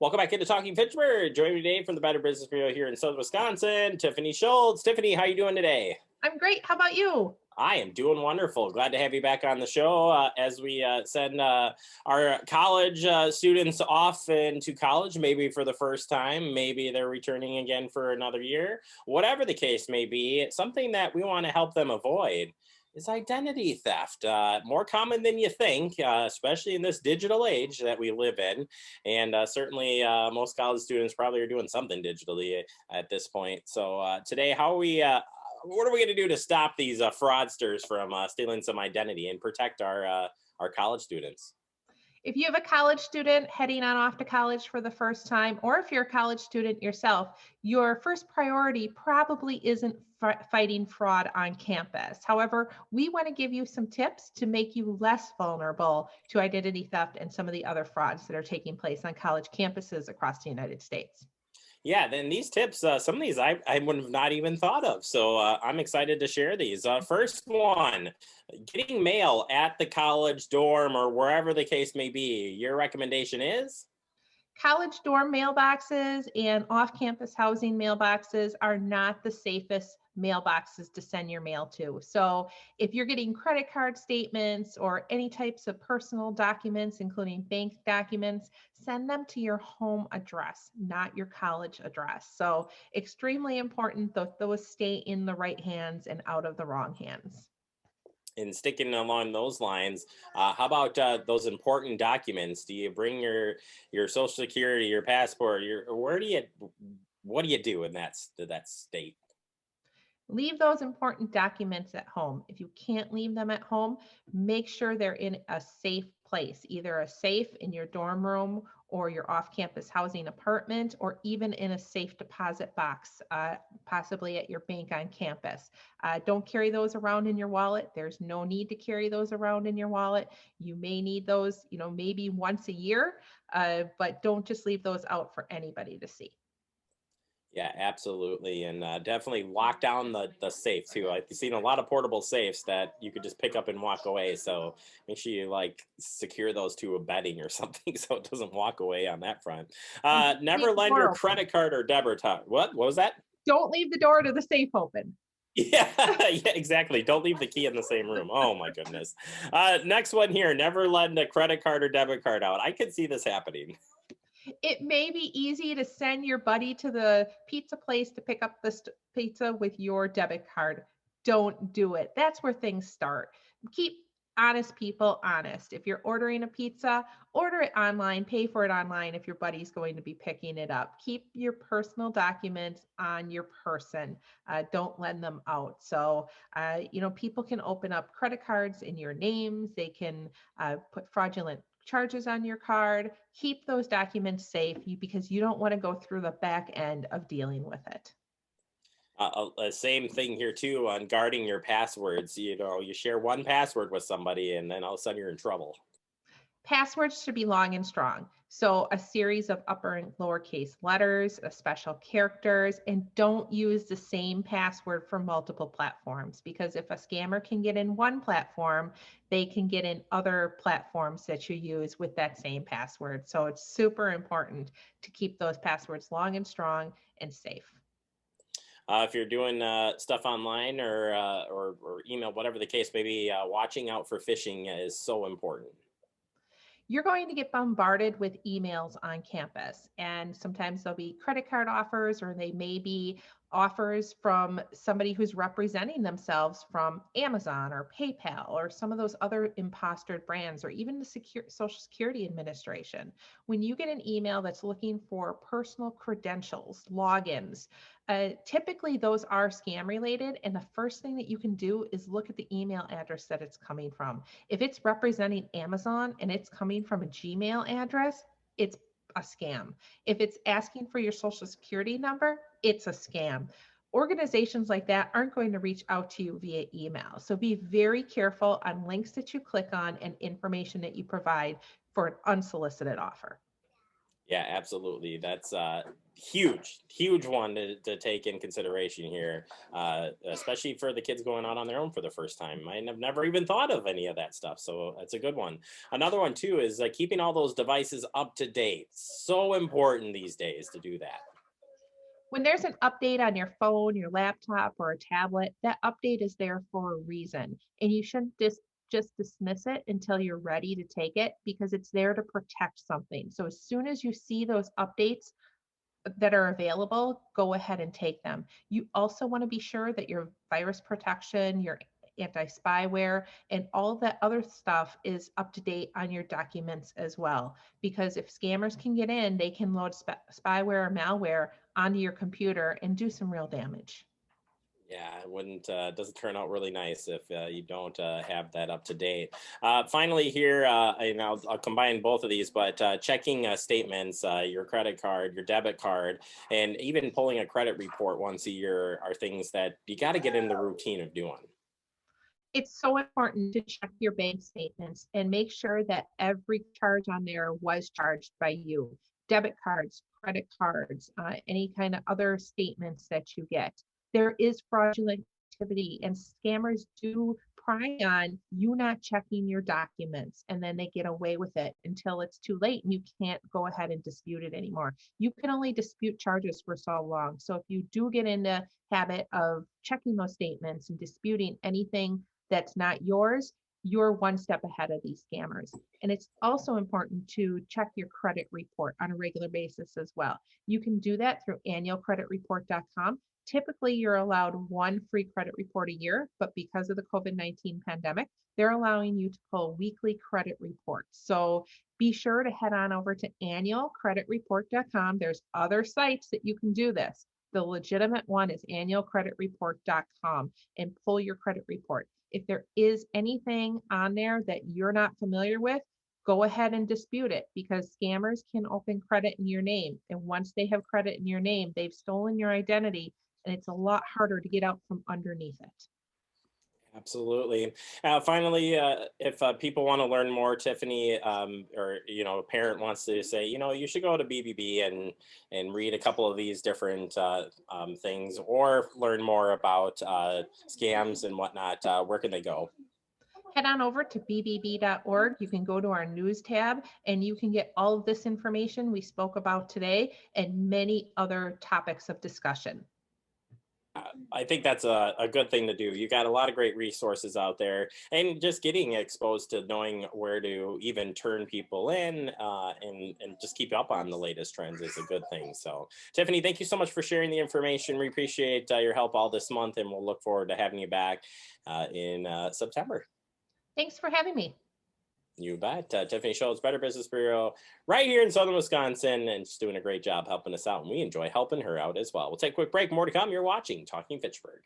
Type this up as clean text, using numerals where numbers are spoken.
Welcome back into Talking Pittsburgh. Joining me today from the Better Business Bureau here in Southern Wisconsin, Tiffany Schultz. Tiffany, how you doing today? I'm great. How about you? I am doing wonderful. Glad to have you back on the show as we send our college students off into college, maybe for the first time. Maybe they're returning again for another year. Whatever the case may be, something that we want to help them avoid is identity theft. More common than you think, especially in this digital age that we live in. And certainly most college students probably are doing something digitally at this point. So today, what are we going to do to stop these fraudsters from stealing some identity and protect our college students? If you have a college student heading on off to college for the first time, or if you're a college student yourself, your first priority probably isn't fighting fraud on campus. However, we want to give you some tips to make you less vulnerable to identity theft and some of the other frauds that are taking place on college campuses across the United States. Yeah, then these tips, some of these I would have not even thought of. So I'm excited to share these. First one, getting mail at the college dorm or wherever the case may be. Your recommendation is? College dorm mailboxes and off-campus housing mailboxes are not the safest mailboxes to send your mail to. So if you're getting credit card statements or any types of personal documents, including bank documents, send them to your home address, not your college address. So extremely important that those stay in the right hands and out of the wrong hands. And sticking along those lines, how about those important documents? Do you bring your social security, your passport, what do you do in that state? Leave those important documents at home. If you can't leave them at home, make sure they're in a safe place, either a safe in your dorm room or your off-campus housing apartment, or even in a safe deposit box, possibly at your bank on campus. Don't carry those around in your wallet. There's no need to carry those around in your wallet. You may need those, maybe once a year, but don't just leave those out for anybody to see. Yeah, absolutely, and definitely lock down the safe too. I've seen a lot of portable safes that you could just pick up and walk away. So make sure you like secure those to a bedding or something so it doesn't walk away on that front. And don't leave Never the lend door your open. credit card or debit card. What was that? Don't leave the door to the safe open. Yeah, yeah, exactly. Don't leave the key in the same room. Oh my goodness. Next one here. Never lend a credit card or debit card out. I could see this happening. It may be easy to send your buddy to the pizza place to pick up the pizza with your debit card. Don't do it. That's where things start. Keep honest people honest. If you're ordering a pizza, order it online, pay for it online if your buddy's going to be picking it up. Keep your personal documents on your person. Don't lend them out. So, people can open up credit cards in your names. They can put fraudulent charges on your card. Keep those documents safe because you don't want to go through the back end of dealing with it. Same thing here too on guarding your passwords. You share one password with somebody, and then all of a sudden you're in trouble. Passwords should be long and strong. So a series of upper and lowercase letters, special characters, and don't use the same password for multiple platforms, because if a scammer can get in one platform, they can get in other platforms that you use with that same password. So it's super important to keep those passwords long and strong and safe. If you're doing stuff online or email, whatever the case may be, watching out for phishing is so important. You're going to get bombarded with emails on campus, and sometimes there'll be credit card offers, or they may be offers from somebody who's representing themselves from Amazon or PayPal or some of those other impostered brands, or even the Social Security Administration. When you get an email that's looking for personal credentials, logins, typically those are scam related, and the first thing that you can do is look at the email address that it's coming from. If it's representing Amazon and it's coming from a Gmail address, it's a scam. If it's asking for your social security number, it's a scam. Organizations like that aren't going to reach out to you via email. So be very careful on links that you click on and information that you provide for an unsolicited offer. Yeah, absolutely. That's huge one to take in consideration here, especially for the kids going out on their own for the first time. I have never even thought of any of that stuff. So that's a good one. Another one too is keeping all those devices up to date. So important these days to do that. When there's an update on your phone, your laptop, or a tablet, that update is there for a reason. And you shouldn't just dismiss it until you're ready to take it because it's there to protect something. So as soon as you see those updates that are available, go ahead and take them. You also want to be sure that your virus protection, your anti-spyware, and all that other stuff is up to date on your documents as well. Because if scammers can get in, they can load spyware or malware onto your computer and do some real damage. Yeah, it wouldn't doesn't turn out really nice if you don't have that up to date. Finally, here, and I'll combine both of these, but checking statements, your credit card, your debit card, and even pulling a credit report once a year are things that you got to get in the routine of doing. It's so important to check your bank statements and make sure that every charge on there was charged by you. Debit cards, credit cards, any kind of other statements that you get. There is fraudulent activity, and scammers do pry on you not checking your documents, and then they get away with it until it's too late and you can't go ahead and dispute it anymore. You can only dispute charges for so long. So if you do get in the habit of checking those statements and disputing anything that's not yours, you're one step ahead of these scammers. And it's also important to check your credit report on a regular basis as well. You can do that through annualcreditreport.com. Typically, you're allowed one free credit report a year, but because of the COVID-19 pandemic, they're allowing you to pull weekly credit reports. So be sure to head on over to annualcreditreport.com. There's other sites that you can do this. The legitimate one is annualcreditreport.com and pull your credit report. If there is anything on there that you're not familiar with, go ahead and dispute it because scammers can open credit in your name. And once they have credit in your name, they've stolen your identity and it's a lot harder to get out from underneath it. Absolutely. Finally, if people want to learn more, Tiffany, or a parent wants to say, you should go to BBB and read a couple of these different things, or learn more about scams and whatnot. Where can they go? Head on over to bbb.org. You can go to our news tab and you can get all of this information we spoke about today and many other topics of discussion. I think that's a good thing to do. You got a lot of great resources out there, and just getting exposed to knowing where to even turn people in and just keep up on the latest trends is a good thing. So, Tiffany, thank you so much for sharing the information. We appreciate your help all this month, and we'll look forward to having you back in September. Thanks for having me. You bet. Tiffany Schultz, Better Business Bureau, right here in Southern Wisconsin, and she's doing a great job helping us out, and we enjoy helping her out as well. We'll take a quick break. More to come. You're watching Talking Fitchburg.